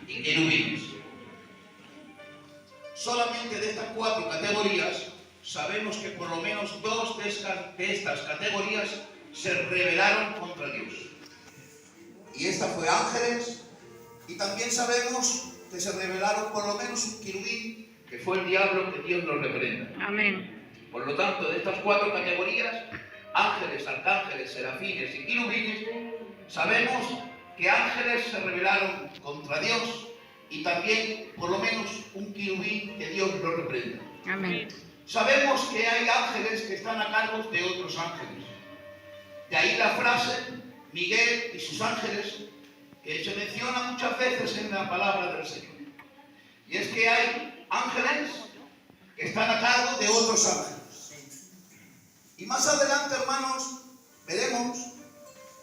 y querubines. Solamente de estas 4 categorías sabemos que por lo menos 2 de estas categorías se rebelaron contra Dios. Y esta fue ángeles, y también sabemos que se rebelaron por lo menos un querubín, que fue el diablo, que Dios nos reprenda. Amén. Por lo tanto, de estas 4 categorías, ángeles, arcángeles, serafines y querubines, sabemos que ángeles se rebelaron contra Dios y también por lo menos un querubín, que Dios lo reprenda. Amén. Sabemos que hay ángeles que están a cargo de otros ángeles. De ahí la frase, Miguel y sus ángeles, que se menciona muchas veces en la palabra del Señor. Y es que hay ángeles que están a cargo de otros ángeles. Y más adelante, hermanos, veremos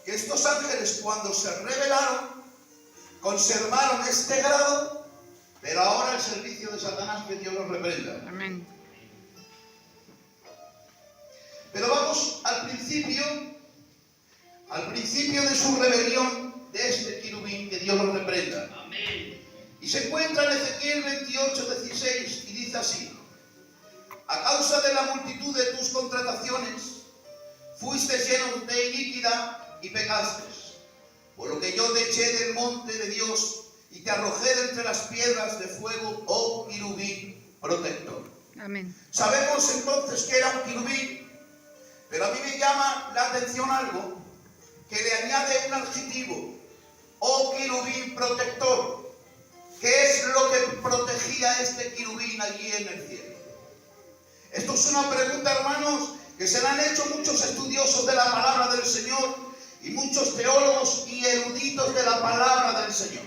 que estos ángeles, cuando se rebelaron, conservaron este grado, pero ahora el servicio de Satanás, que Dios los reprenda. Amén. Pero vamos al principio de su rebelión, de este querubín, que Dios los reprenda. Amén. Y se encuentra en Ezequiel 28:16 y dice así: a causa de la multitud de tus contrataciones, fuiste llenos de iniquidad y pecaste, por lo que yo te eché del monte de Dios y te arrojé de entre las piedras de fuego, oh querubín protector. Amén. Sabemos entonces que era un querubín, pero a mí me llama la atención algo que le añade un adjetivo: oh querubín protector. ¿Qué es lo que protegía a este querubín allí en el cielo? Esto es una pregunta, hermanos, que se la han hecho muchos estudiosos de la palabra del Señor y muchos teólogos y eruditos de la palabra del Señor.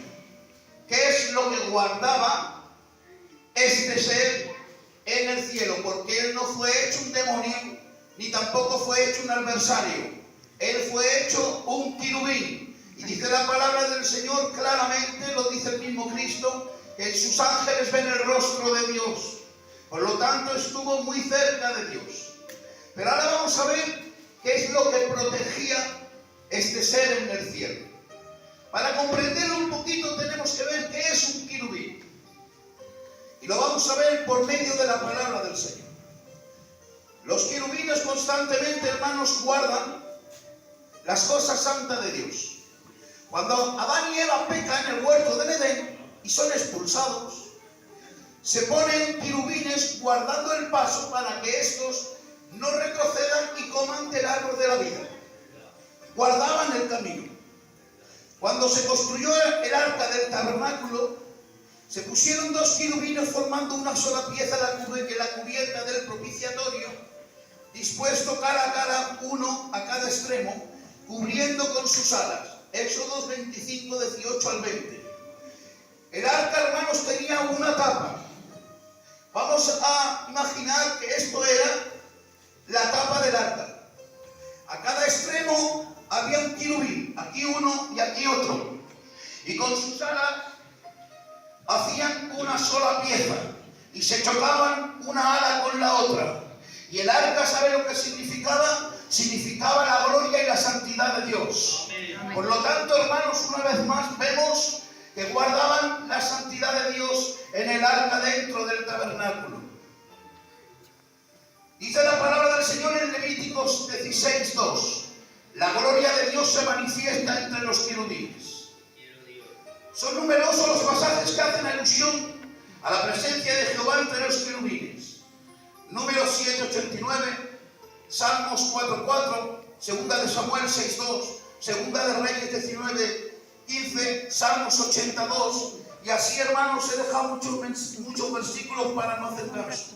¿Qué es lo que guardaba este ser en el cielo? Porque él no fue hecho un demonio, ni tampoco fue hecho un adversario. Él fue hecho un querubín. Y dice la palabra del Señor claramente, lo dice el mismo Cristo, que en sus ángeles ven el rostro de Dios. Por lo tanto, estuvo muy cerca de Dios. Pero ahora vamos a ver qué es lo que protegía este ser en el cielo. Para comprenderlo un poquito tenemos que ver qué es un querubín. Y lo vamos a ver por medio de la palabra del Señor. Los querubines constantemente, hermanos, guardan las cosas santas de Dios. Cuando Adán y Eva pecan en el huerto del Edén y son expulsados, se ponen querubines guardando el paso para que estos no retrocedan y coman del árbol de la vida. Guardaban el camino. Cuando se construyó el arca del tabernáculo, se pusieron 2 querubines formando una sola pieza, la cubierta del propiciatorio, dispuesto cara a cara, uno a cada extremo, cubriendo con sus alas. Éxodo 25, 18 al 20. El arca, hermanos, tenía una tapa. Vamos a imaginar que esto era la tapa del arca. A cada extremo había un querubín, aquí uno y aquí otro. Y con sus alas hacían una sola pieza y se chocaban una ala con la otra. Y el arca, ¿sabe lo que significaba? Significaba la gloria y la santidad de Dios. Amén. Por lo tanto, hermanos, una vez más vemos que guardaban la santidad de Dios en el arca dentro del tabernáculo. Dice la palabra del Señor en Levíticos 16:2: la gloria de Dios se manifiesta entre los querubines. Son numerosos los pasajes que hacen alusión a la presencia de Jehová entre los querubines. Números 7:89, Salmos 4:4, Segunda de Samuel 6:2, Segunda de Reyes 19:15, Salmos 82, y así, hermanos, se dejan muchos versículos para no hacer caso.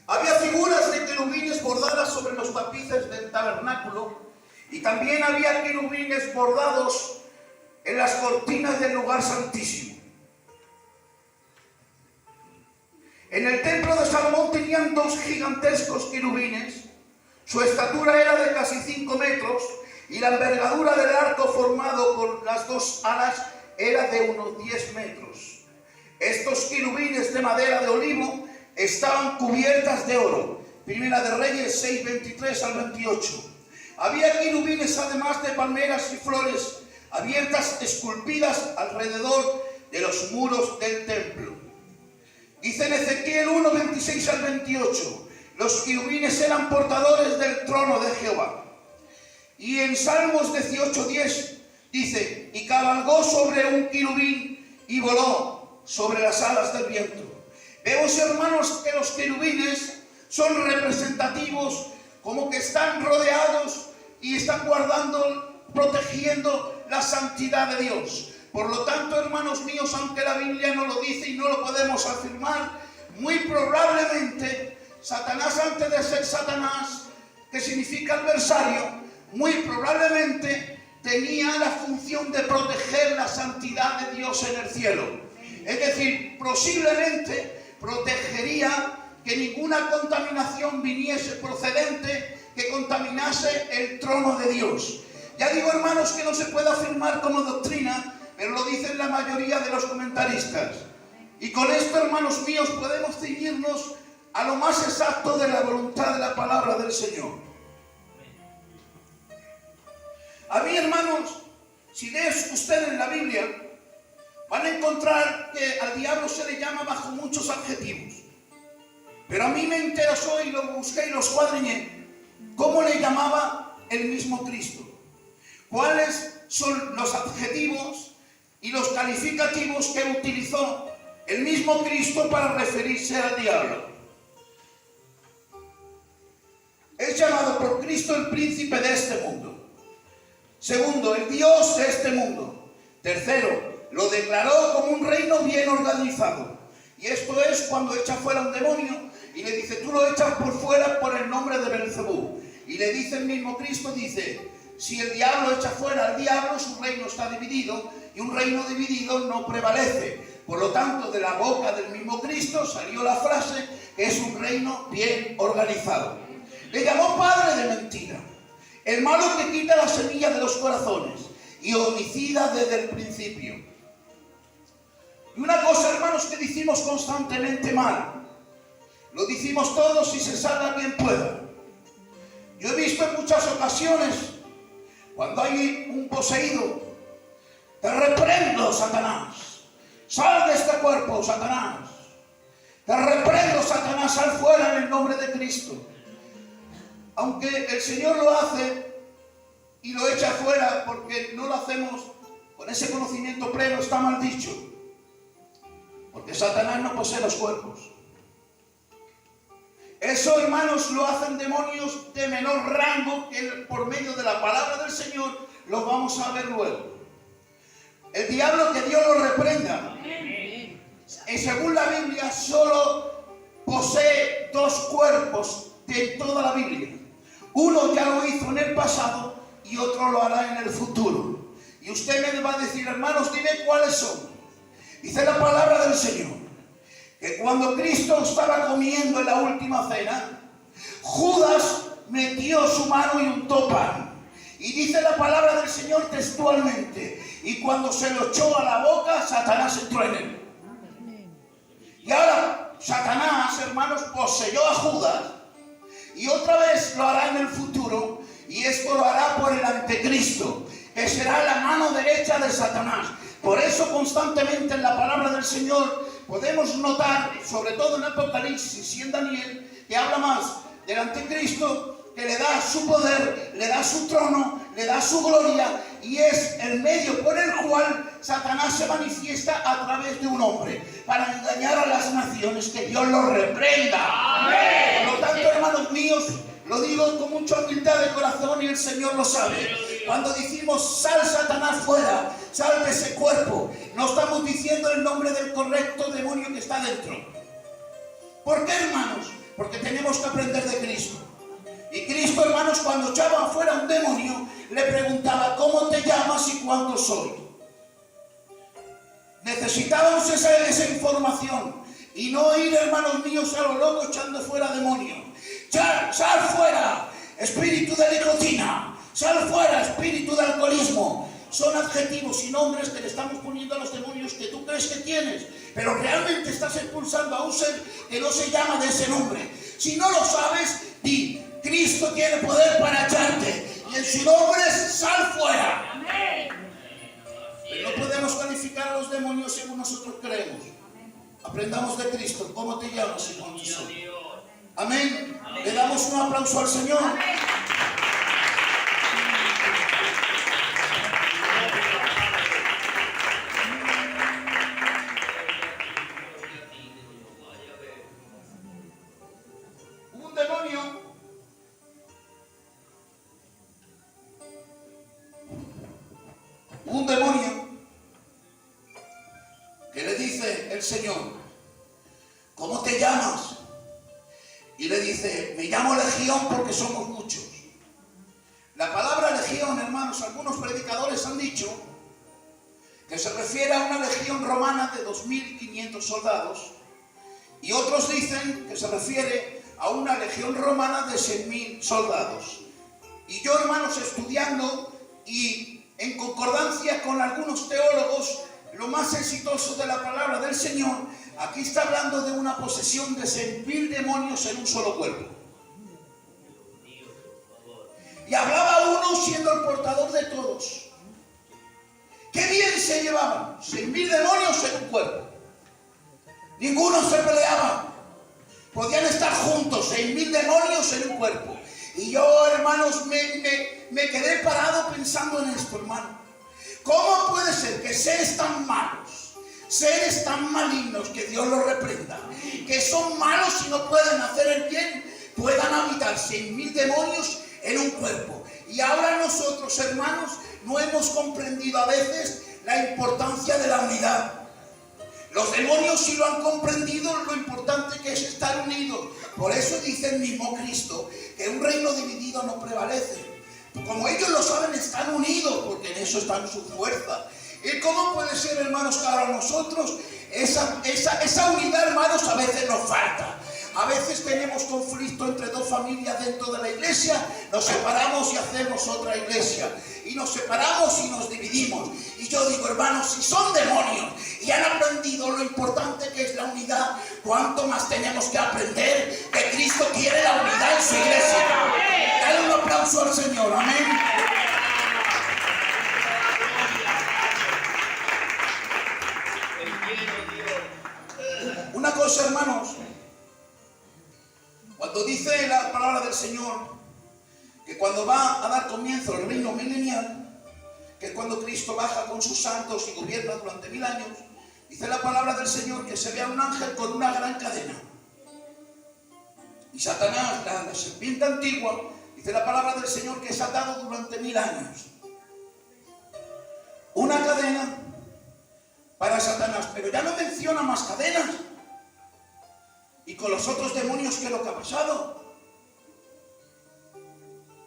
Había figuras de querubines bordadas sobre los tapices del tabernáculo, y también había querubines bordados en las cortinas del lugar santísimo. En el templo de Salomón tenían 2 gigantescos querubines. Su estatura era de casi 5 metros y la envergadura del arco formado por las 2 alas era de unos 10 metros. Estos querubines de madera de olivo estaban cubiertas de oro. Primera de Reyes 6:23 al 28. Había querubines además de palmeras y flores abiertas, esculpidas alrededor de los muros del templo. Dice en Ezequiel 1, 26 al 28, los querubines eran portadores del trono de Jehová. Y en Salmos 18, 10 dice, y cabalgó sobre un querubín y voló sobre las alas del viento. Vemos, hermanos, que los querubines son representativos, como que están rodeados y están guardando, protegiendo la santidad de Dios. Por lo tanto, hermanos míos, aunque la Biblia no lo dice y no lo podemos afirmar, muy probablemente Satanás, antes de ser Satanás, que significa adversario, muy probablemente tenía la función de proteger la santidad de Dios en el cielo. Es decir, posiblemente protegería que ninguna contaminación viniese procedente que contaminase el trono de Dios. Ya digo, hermanos, que no se puede afirmar como doctrina, pero lo dicen la mayoría de los comentaristas. Y con esto, hermanos míos, podemos ceñirnos a lo más exacto de la voluntad de la palabra del Señor. A mí, hermanos, si leen ustedes en la Biblia, van a encontrar que al diablo se le llama bajo muchos adjetivos. Pero a mí me interesó y lo busqué y lo escuadriñé, cómo le llamaba el mismo Cristo. ¿Cuáles son los adjetivos y los calificativos que utilizó el mismo Cristo para referirse al diablo? Es llamado por Cristo el príncipe de este mundo. Segundo, el Dios de este mundo. Tercero, lo declaró como un reino bien organizado. Y esto es cuando echa fuera un demonio y le dice, tú lo echas por fuera por el nombre de Belcebú. Y le dice el mismo Cristo, dice, si el diablo echa fuera al diablo, su reino está dividido y un reino dividido no prevalece. Por lo tanto, de la boca del mismo Cristo salió la frase que es un reino bien organizado. Le llamó padre de mentira, el malo que quita la semilla de los corazones y homicida desde el principio. Y una cosa, hermanos, que decimos constantemente mal, lo decimos todos y se salga quien pueda. Yo he visto en muchas ocasiones, cuando hay un poseído, te reprendo, Satanás, sal de este cuerpo, Satanás, te reprendo, Satanás, sal fuera en el nombre de Cristo. Aunque el Señor lo hace y lo echa fuera porque no lo hacemos con ese conocimiento pleno, está mal dicho. Porque Satanás no posee los cuerpos. Eso, hermanos, lo hacen demonios de menor rango que por medio de la palabra del Señor lo vamos a ver luego. El diablo, que Dios lo reprenda. Y según la Biblia, solo posee dos cuerpos de toda la Biblia. Uno ya lo hizo en el pasado y otro lo hará en el futuro. Y usted me va a decir, hermanos, dime cuáles son. Dice la palabra del Señor que cuando Cristo estaba comiendo en la última cena, Judas metió su mano y untó pan. Y dice la palabra del Señor textualmente, y cuando se lo echó a la boca, Satanás entró en él. Y ahora Satanás, hermanos, poseyó a Judas y otra vez lo hará en el futuro, y esto lo hará por el anticristo, que será la mano derecha de Satanás. Por eso constantemente en la palabra del Señor podemos notar, sobre todo en Apocalipsis y en Daniel, que habla más del anticristo, que le da su poder, le da su trono, le da su gloria, y es el medio por el cual Satanás se manifiesta a través de un hombre, para engañar a las naciones. Que Dios lo reprenda. Amén. Por lo tanto, hermanos míos, lo digo con mucha humildad de corazón y el Señor lo sabe. Cuando decimos sal Satanás fuera, sal de ese cuerpo, no estamos diciendo el nombre del correcto demonio que está dentro. ¿Por qué, hermanos? Porque tenemos que aprender de Cristo. Y Cristo, hermanos, cuando echaba afuera un demonio, le preguntaba, ¿cómo te llamas y cuánto soy? Necesitábamos esa información y no ir, hermanos míos, a lo loco echando fuera demonios. Sal fuera, espíritu de nicotina. Sal fuera, espíritu de alcoholismo. Son adjetivos y nombres que le estamos poniendo a los demonios que tú crees que tienes, pero realmente estás expulsando a un ser que no se llama de ese nombre. Si no lo sabes, di, Cristo tiene poder para echarte, y en su nombre sal fuera. Pero no podemos calificar glorificar a los demonios según nosotros creemos. Aprendamos de Cristo. ¿Cómo te llamas y cuántos son? Amén. Le damos un aplauso al Señor. Un demonio que le dice el Señor, ¿cómo te llamas? Y le dice, me llamo Legión porque somos muchos. La palabra legión, hermanos, algunos predicadores han dicho que se refiere a una legión romana de 2.500 soldados, y otros dicen que se refiere a una legión romana de 100.000 soldados. Y yo, hermanos, estudiando y en concordancia con algunos teólogos, lo más exitoso de la palabra del Señor, aquí está hablando de una posesión de 100.000 demonios en un solo cuerpo. Y hablaba uno siendo el portador de todos. ¡Qué bien se llevaban! 100.000 demonios en un cuerpo. Ninguno se peleaba. Podían estar juntos, 6.000 demonios en un cuerpo. Y yo, hermanos, me quedé parado pensando en esto, hermano. ¿Cómo puede ser que seres tan malos, seres tan malignos, que Dios los reprenda, que son malos y no pueden hacer el bien, puedan habitar 100.000 demonios en un cuerpo? Y ahora nosotros, hermanos, no hemos comprendido a veces la importancia de la unidad. Los demonios sí lo han comprendido, lo importante que es estar unidos. Por eso dice el mismo Cristo que un reino dividido no prevalece. Como ellos lo saben, están unidos, porque en eso está su fuerza. ¿Y cómo puede ser, hermanos, que ahora nosotros esa unidad, hermanos, a veces nos falta? A veces tenemos conflicto entre dos familias dentro de la iglesia, nos separamos y hacemos otra iglesia. Y nos separamos y nos dividimos. Y yo digo, hermanos, si son demonios y han aprendido lo importante que es la unidad, ¿cuánto más tenemos que aprender que Cristo quiere la unidad en su iglesia? Dale un aplauso al Señor, amén. Una cosa, hermanos, cuando dice la palabra del Señor que cuando va a dar comienzo el reino milenial, que es cuando Cristo baja con sus santos y gobierna durante 1000 años, dice la palabra del Señor que se ve a un ángel con una gran cadena. Y Satanás, la serpiente antigua, dice la palabra del Señor que es atado durante 1000 años. Una cadena para Satanás, pero ya no menciona más cadenas. Y con los otros demonios, ¿qué es lo que ha pasado?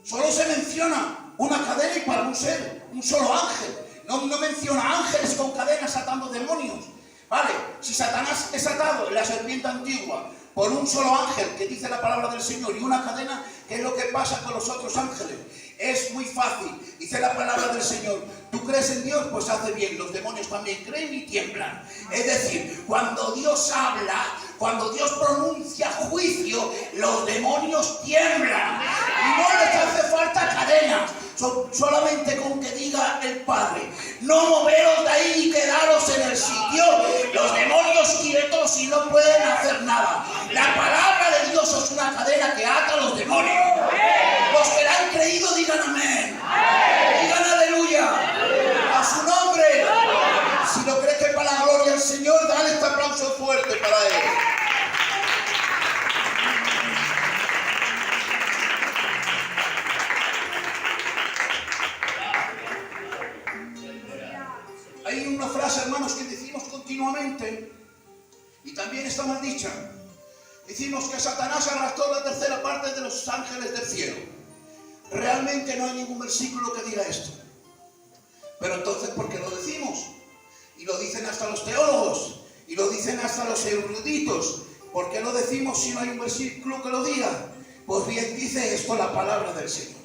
Solo se menciona una cadena y para un ser, un solo ángel. No menciona ángeles con cadenas atando demonios. Vale, si Satanás es atado en la serpiente antigua por un solo ángel, que dice la palabra del Señor, y una cadena, ¿qué es lo que pasa con los otros ángeles? Es muy fácil, dice la palabra del Señor. ¿Tú crees en Dios? Pues hace bien. Los demonios también creen y tiemblan. Es decir, cuando Dios habla, cuando Dios pronuncia juicio, los demonios tiemblan. Y no les hace falta cadenas. Solamente con que diga el Padre, no moveros de ahí y quedaros en el sitio, los demonios quietos y no pueden hacer nada. La palabra de Dios es una cadena que ata a los demonios. Los que la han creído digan amén. Digan aleluya. A su nombre. Si lo crees que es para la gloria del Señor, dale este aplauso fuerte para Él. Hay una frase, hermanos, que decimos continuamente y también está mal dicha. Decimos que Satanás arrastró la tercera parte de los ángeles del cielo. Realmente no hay ningún versículo que diga esto. Pero entonces, ¿por qué lo decimos? Y lo dicen hasta los teólogos, y lo dicen hasta los eruditos. ¿Por qué lo decimos si no hay un versículo que lo diga? Pues bien, dice esto la palabra del Señor.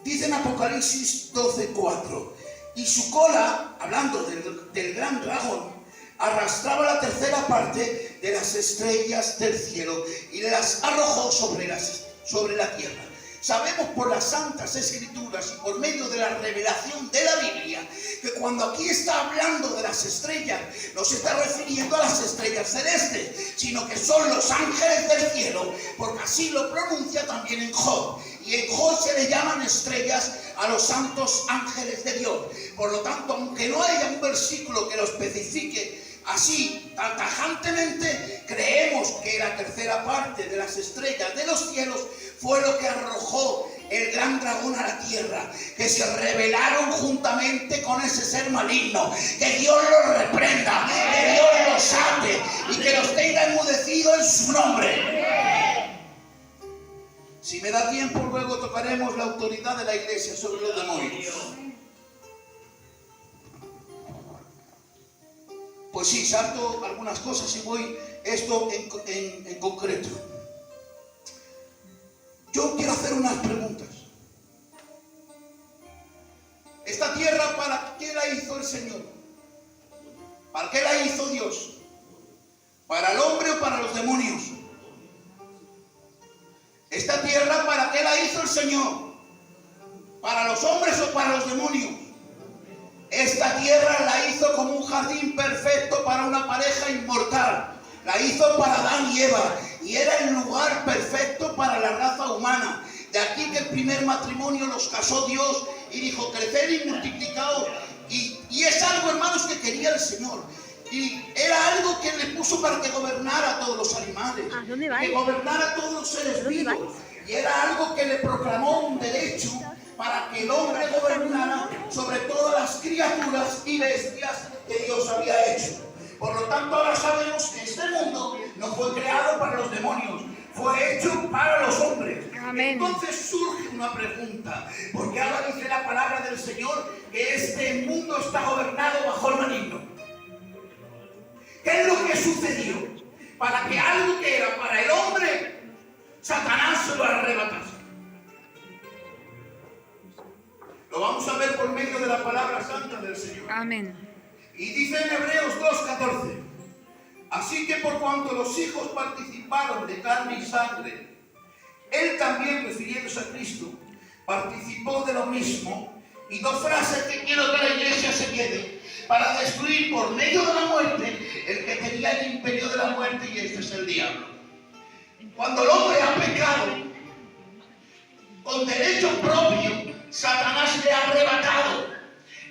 Dice en Apocalipsis 12:4, y su cola, hablando del gran dragón, arrastraba la tercera parte de las estrellas del cielo y las arrojó sobre la tierra. Sabemos por las Santas Escrituras y por medio de la revelación de la Biblia que cuando aquí está hablando de las estrellas, no se está refiriendo a las estrellas celestes, sino que son los ángeles del cielo, porque así lo pronuncia también en Job. Y en Job se le llaman estrellas a los santos ángeles de Dios. Por lo tanto, aunque no haya un versículo que lo especifique así tan tajantemente, creemos que la tercera parte de las estrellas de los cielos fue lo que arrojó el gran dragón a la tierra, que se rebelaron juntamente con ese ser maligno. Que Dios los reprenda, que Dios los ate y que los tenga enmudecidos en su nombre. Si me da tiempo, luego tocaremos la autoridad de la iglesia sobre los demonios. Pues sí, salto algunas cosas y voy esto en concreto. Yo quiero hacer unas preguntas. ¿Esta tierra para qué la hizo el Señor? ¿Para qué la hizo Dios? ¿Para el hombre o para los demonios? ¿Esta tierra para qué la hizo el Señor? ¿Para los hombres o para los demonios? Esta tierra la hizo como un jardín perfecto para una pareja inmortal. La hizo para Adán y Eva y era el lugar perfecto para la raza humana. De aquí que el primer matrimonio los casó Dios y dijo: crecer y multiplicaos. Y es algo, hermanos, que quería el Señor. Y era algo que le puso para que gobernara a todos los animales, que gobernara a todos los seres vivos. Y era algo que le proclamó un derecho para que el hombre gobernara sobre todas las criaturas y bestias que Dios había hecho. Por lo tanto, ahora sabemos que este mundo no fue creado para los demonios, fue hecho para los hombres. Amén. Entonces surge una pregunta, porque ahora dice la palabra del Señor que este mundo está gobernado bajo el maligno. ¿Qué es lo que sucedió? Para que algo que era para el hombre, Satanás se lo arrebatase. Lo vamos a ver por medio de la palabra santa del Señor. Amén. Y dice en Hebreos 2:14: así que por cuanto los hijos participaron de carne y sangre, él también, refiriéndose a Cristo, participó de lo mismo. Y dos frases que quiero que la iglesia se quede: para destruir por medio de la muerte el que tenía el imperio de la muerte, y este es el diablo. Cuando el hombre ha pecado, con derecho propio, Satanás le ha arrebatado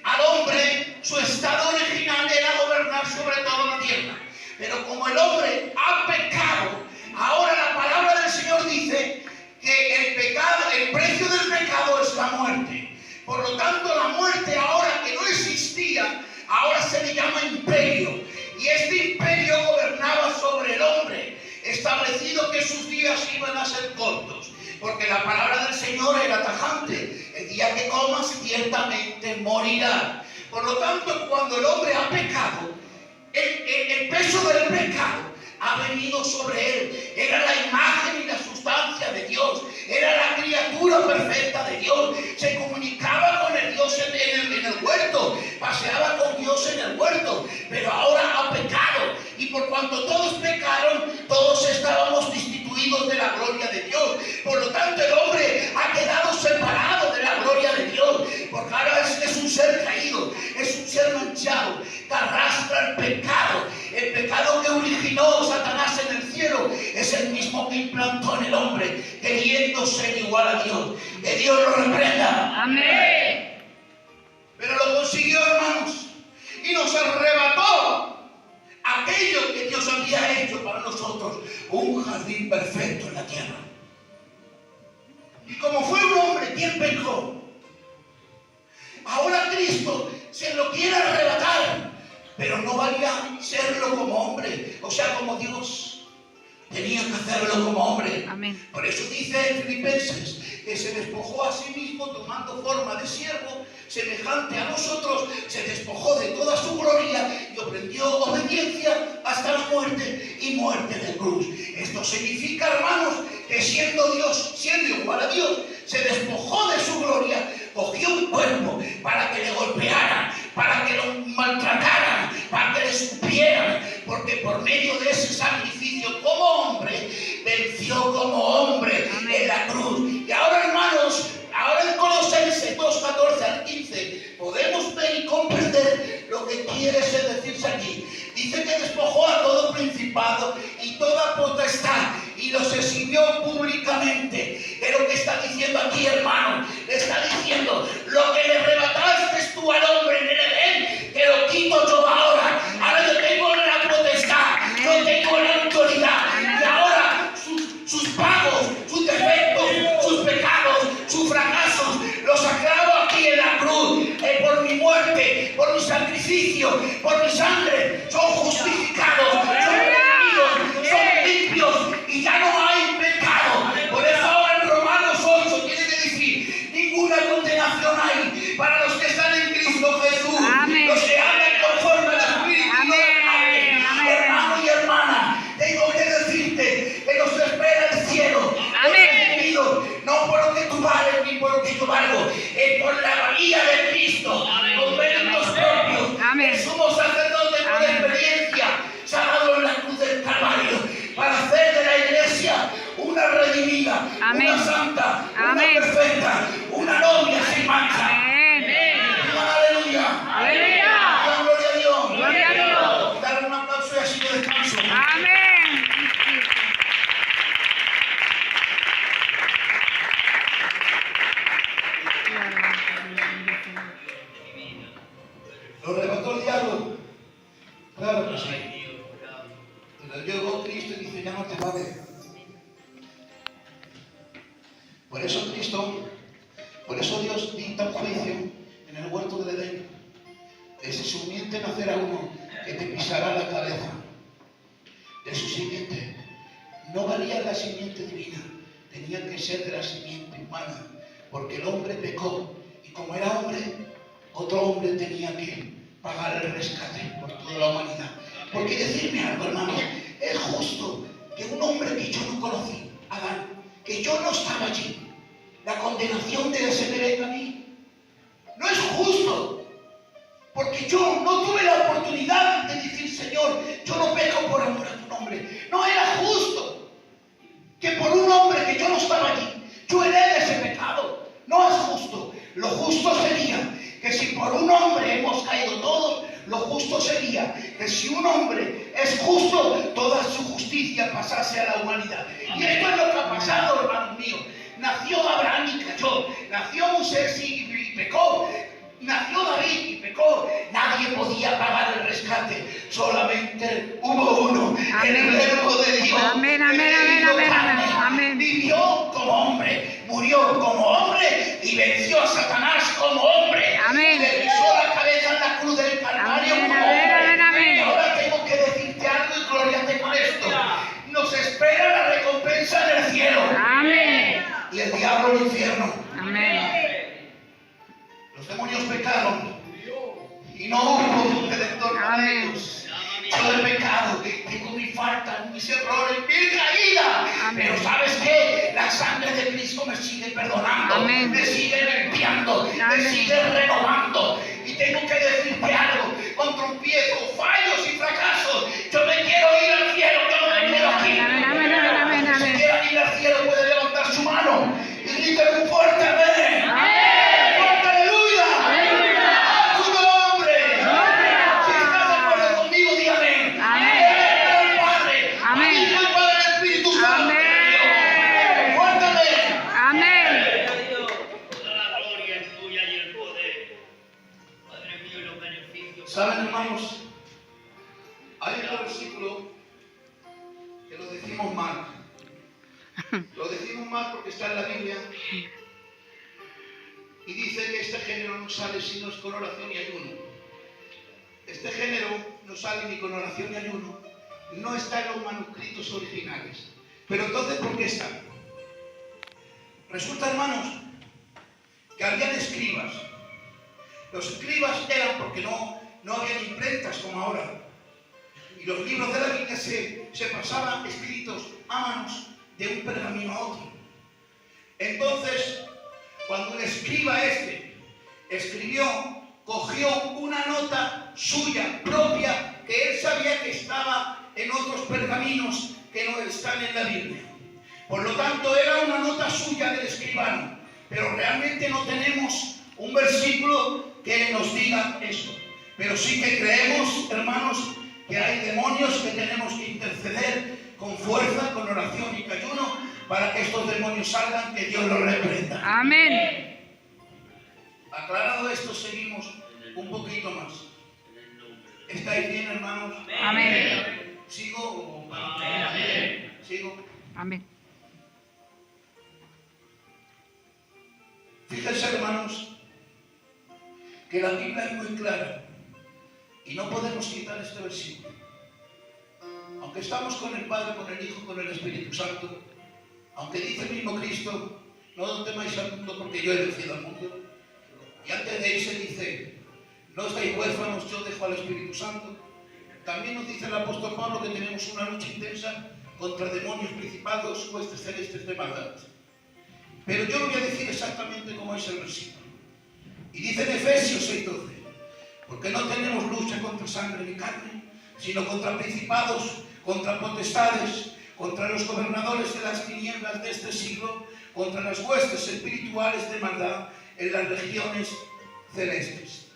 al hombre. Su estado original era gobernar sobre toda la tierra, pero como el hombre ha pecado, ahora la palabra del Señor dice que el pecado, el precio del pecado es la muerte. Por lo tanto, la muerte, ahora que no existía, ahora se le llama imperio, y este imperio gobernaba sobre el hombre, establecido que sus días iban a ser cortos, porque la palabra del Señor era tajante: el día que comas ciertamente morirás. Por lo tanto, cuando el hombre ha pecado, el peso del pecado ha venido sobre él. Era la imagen y la sustancia de Dios, era la criatura perfecta de Dios, se comunicaba con el Dios en el huerto, paseaba con Dios en el huerto, pero ahora ha pecado, y por cuanto todos pecaron, todos estábamos destituidos de la gloria de Dios. Por lo tanto, el hombre ha quedado separado de la gloria de Dios, porque ahora es un ser caído, es un ser manchado, que arrastra el pecado que originó Satanás en el cielo, es el mismo que implantó en el hombre, queriendo ser igual a Dios. Que Dios lo reprenda. Amén. Pero lo consiguió, hermanos, y nos arrebató aquello que Dios había hecho para nosotros, un jardín perfecto en la tierra. Y como fue un hombre quien pecó, ahora Cristo se lo quiere arrebatar, pero no valía serlo como hombre, o sea, como Dios. Tenía que hacerlo como hombre. Amén. Por eso dice en Filipenses que se despojó a sí mismo, tomando forma de siervo, semejante a nosotros, se despojó de toda su gloria y aprendió obediencia hasta la muerte, y muerte de cruz. Esto significa, hermanos, que siendo Dios, siendo igual a Dios, se despojó de su gloria, cogió un cuerpo para que le golpearan, para que lo maltrataran, para que le escupieran, porque por medio de ese sacrificio como hombre, venció como hombre en la cruz. Y ahora, hermanos, ahora en Colosenses 2:14 al 15 podemos ver y comprender lo que quiere decirse aquí. Dice que despojó a todo principado y toda potestad y los exhibió públicamente. Es lo que está diciendo aquí, hermano. Le está diciendo: lo que le arrebataste tú al hombre en el Edén, te lo quito yo ahora. Ahora yo tengo la potestad, yo tengo la autoridad. Y ahora sus pagos, sus defectos, sus pecados, sus fracasos, los aclaro aquí en la cruz. Por mi muerte, por mi sacrificio, por mi sangre, son justificados, son redimidos, son limpios y ya no hay pecado. Por eso ahora en Romanos 8 tiene que decir: ninguna condenación hay para los que están en Cristo Jesús, los que andan conforme al Espíritu y no al carne. Hermano y hermana, tengo que decirte que nos espera el cielo. No por lo que tú vales ni por lo que yo valgo, es por la valía de Cristo, con méritos propios. El sumo sacerdote por experiencia se ha dado en la cruz del Calvario para hacer de la iglesia una redimida, una santa, una perfecta, una novia sin mancha. Aleluya. Aleluya. Gloria a Dios. Gloria a Dios. Darle un aplauso y así de descanso. Amén. ¿Lo arrebató el diablo? Claro que sí. Pero llegó Cristo y dice: ya no te vale. Por eso Dios dicta un juicio en el huerto del Edén. De su simiente nacerá uno que te pisará la cabeza. De su simiente. No valía la simiente divina, tenía que ser de la simiente humana, porque el hombre pecó y como era hombre, otro hombre tenía que pagar el rescate por toda la humanidad. Porque decirme algo, hermanos, es justo que un hombre que yo no conocí, Adán, que yo no estaba allí, la condenación debe ser a mí. No es justo, porque yo no tuve la oportunidad de decir: Señor, yo no peco por amor a tu nombre. No era justo que por un hombre que yo no estaba allí, yo herede ese pecado. No es justo. Lo justo sería que si por un hombre hemos caído todos, lo justo sería que si un hombre es justo, toda su justicia pasase a la humanidad. Y esto es lo que ha pasado, hermanos míos. Nació Abraham y cayó. Nació Moisés y pecó. Nació David y pecó. Nadie podía pagar el rescate. Solamente hubo uno. El Verbo de Dios. Vivió como hombre, murió como hombre y venció a Satanás como hombre. Le pisó la cabeza en la cruz del Calvario como hombre. Y ahora tengo que decirte algo y gloriate con esto. Nos espera la recompensa del cielo. Y el diablo el infierno. Los demonios pecaron y no hubo un redentor para ellos. Yo he pecado, tengo mi falta, mis errores, mi caída. Pero ¿sabes qué? La sangre de Cristo me sigue perdonando, me sigue limpiando, me sigue renovando. Y tengo que decirte algo: con tropiezos, fallos y fracasos, yo me quiero ir al cielo, yo no me quedo aquí. Si quieren ir al cielo, puede levantar su mano y grite muy fuerte: amén. Fuerte, aleluya. ¡A tu nombre! Si estás de acuerdo conmigo, di amén. Amén. El Padre, amén. El Hijo y el Padre del Espíritu Santo. Fuerte, amén. Toda la gloria es tuya y el poder. Padre mío, y los beneficios. ¿Saben, hermanos? Hay otro versículo que lo decimos mal. Lo decimos mal porque está en la Biblia. Y dice que este género no sale si no es con oración y ayuno. Este género no sale ni con oración ni ayuno. No está en los manuscritos originales. Pero entonces, ¿por qué está? Resulta, hermanos, que habían escribas. Los escribas eran porque no habían imprentas como ahora. Y los libros de la Biblia se pasaban escritos a manos de un pergamino a otro. Entonces, cuando el escriba escribió, cogió una nota suya propia que él sabía que estaba en otros pergaminos que no están en la Biblia. Por lo tanto, era una nota suya del escribano, pero realmente no tenemos un versículo que nos diga eso. Pero sí que creemos, hermanos, que hay demonios que tenemos que interceder con fuerza, con oración y ayuno, para que estos demonios salgan, que Dios los reprenda. Amén. Aclarado esto, seguimos un poquito más. ¿Estáis bien, hermanos? Amén. ¿Sigo? ¿Sigo? Amén. Fíjense, hermanos, que la Biblia es muy clara y no podemos quitar este versículo. Aunque estamos con el Padre, con el Hijo, con el Espíritu Santo, aunque dice el mismo Cristo, no temáis al mundo porque yo he vencido al mundo. Y antes de irse dice, no estáis huérfanos, yo dejo al Espíritu Santo. También nos dice el apóstol Pablo que tenemos una lucha intensa contra demonios, principados, huestes celestes de maldad. Pero yo lo voy a decir exactamente como es el versículo. Y dice en Efesios 6:12, porque no tenemos lucha contra sangre ni carne, sino contra principados, contra potestades, contra los gobernadores de las tinieblas de este siglo, contra las huestes espirituales de maldad en las regiones celestes.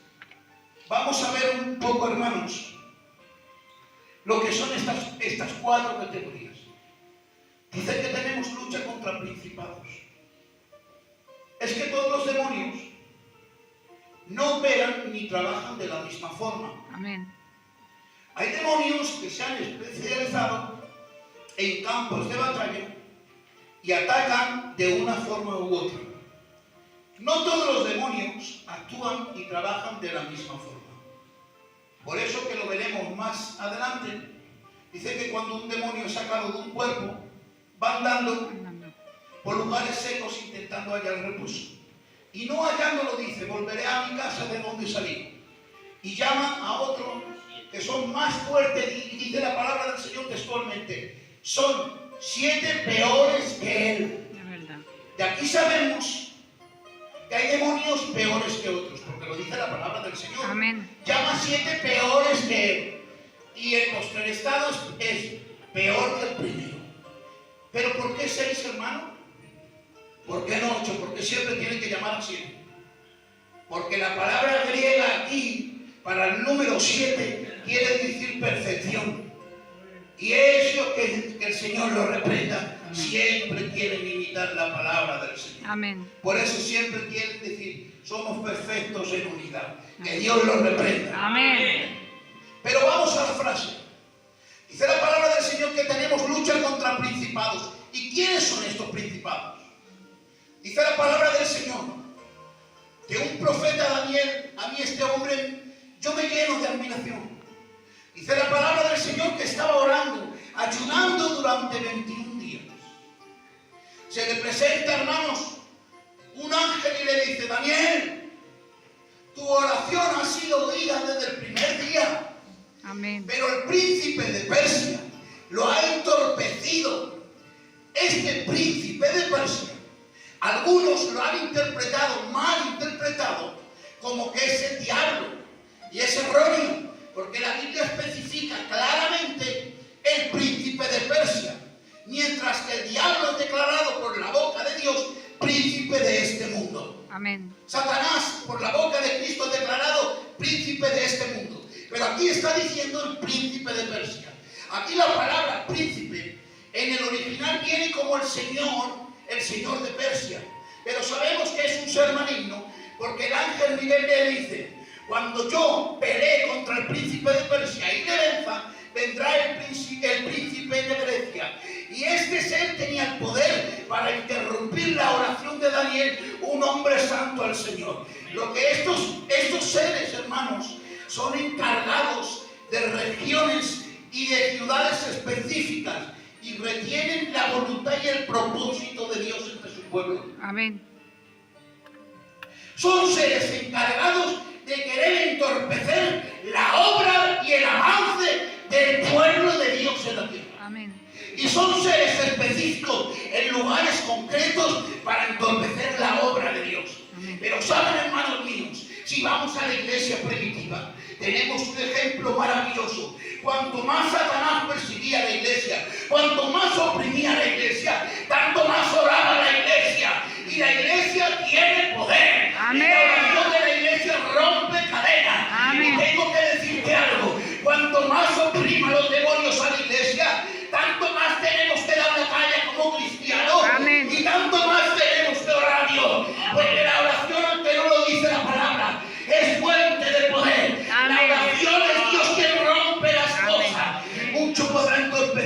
Vamos a ver un poco, hermanos, lo que son estas cuatro categorías. Dice que tenemos lucha contra principados. Es que todos los demonios no operan ni trabajan de la misma forma. Amén. Hay demonios que se han especializado en campos de batalla y atacan de una forma u otra. No todos los demonios actúan y trabajan de la misma forma. Por eso que lo veremos más adelante. Dice que cuando un demonio es sacado de un cuerpo, va andando por lugares secos intentando hallar reposo. Y no hallándolo dice, volveré a mi casa de donde salí. Y llama a otros que son más fuertes, y dice la palabra del Señor textualmente, son 7 peores que él. De verdad. De aquí sabemos que hay demonios peores que otros, porque lo dice la palabra del Señor. Amén. Llama 7 peores que él. Y el postrer estado es peor que el primero. ¿Pero por qué 6, hermano? ¿Por qué no 8? Porque siempre tienen que llamar a 7. Porque la palabra griega aquí, para el número 7, quiere decir perfección. Y eso que el Señor lo reprenda, siempre quieren imitar la palabra del Señor. Amén. Por eso siempre quieren decir, somos perfectos en unidad. Que Dios lo reprenda. Amén. Pero vamos a la frase. Dice la palabra del Señor que tenemos lucha contra principados. ¿Y quiénes son estos principados? Dice la palabra del Señor que un profeta Daniel, a mí este hombre, yo me lleno de admiración. Dice la palabra del Señor que estaba orando, ayunando durante 21 días. Se le presenta, hermanos, un ángel y le dice, Daniel, tu oración ha sido oída desde el primer día. Amén. Pero el príncipe de Persia lo ha entorpecido. Este príncipe de Persia, algunos lo han interpretado, mal interpretado, como que es el diablo. Y es erróneo, porque la Biblia especifica claramente el príncipe de Persia, mientras que el diablo es declarado por la boca de Dios príncipe de este mundo. Amén. Satanás, por la boca de Cristo, es declarado príncipe de este mundo. Pero aquí está diciendo el príncipe de Persia. Aquí la palabra príncipe en el original viene como el señor de Persia. Pero sabemos que es un ser maligno, porque el ángel Miguel le dice, cuando yo pelee contra el príncipe de Persia y le venza, vendrá el príncipe de Grecia. Y este ser tenía el poder para interrumpir la oración de Daniel, un hombre santo al Señor. Lo que estos seres, hermanos, son encargados de regiones y de ciudades específicas y retienen la voluntad y el propósito de Dios entre su pueblo. Amén. Son seres encargados de querer entorpecer la obra y el avance del pueblo de Dios en la tierra. Amén. Y son seres específicos en lugares concretos para entorpecer la obra de Dios. Amén. Pero saben, hermanos míos, si vamos a la iglesia primitiva, tenemos un ejemplo maravilloso. Cuanto más Satanás perseguía a la iglesia, cuanto más oprimía a la iglesia, tan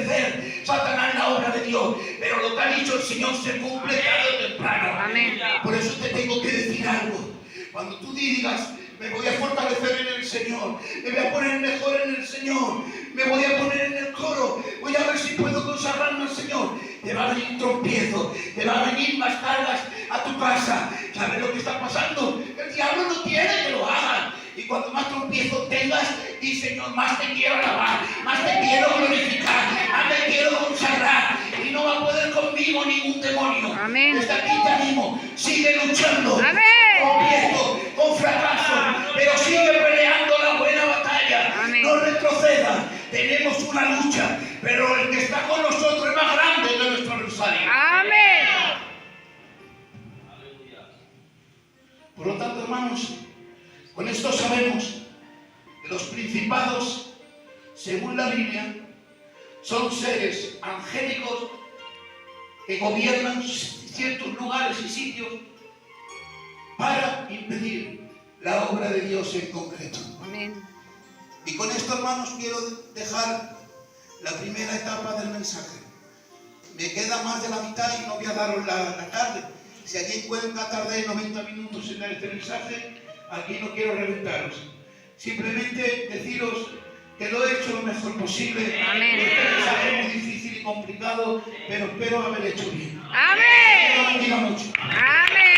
entorpecer, Satanás, la obra de Dios. Pero lo que ha dicho el Señor se cumple tarde o temprano. Amén. Por eso te tengo que decir algo. Cuando tú digas, me voy a fortalecer en el Señor, me voy a poner mejor en el Señor, me voy a poner en el coro, voy a ver si puedo consagrarme al Señor, te va a venir un tropiezo, te va a venir más cargas a tu casa. ¿Sabes lo que está pasando? El diablo no quiere que lo hagas. Y cuando más tropiezos tengas, di, Señor, más te quiero alabar, más te quiero glorificar, más te quiero consagrar. Y no va a poder conmigo ningún demonio. Amén. Desde aquí te animo, sigue luchando. Amén. Tropiezo, con fracaso, pero sigue peleando la buena batalla. Amén. No retroceda. Tenemos una lucha, pero el que está con nosotros es más grande que nuestro adversario. Amén. Por lo tanto, hermanos, con esto sabemos que los principados, según la Biblia, son seres angélicos que gobiernan ciertos lugares y sitios para impedir la obra de Dios en concreto. Amén. Y con esto, hermanos, quiero dejar la primera etapa del mensaje. Me queda más de la mitad y no voy a daros la tarde. Si allí en Cuenca tardé 90 minutos en dar este mensaje, aquí no quiero reventaros. Simplemente deciros que lo he hecho lo mejor posible. Amén. Este mensaje es muy difícil y complicado, pero espero haber hecho bien. Amén. Que Dios bendiga mucho. Amén.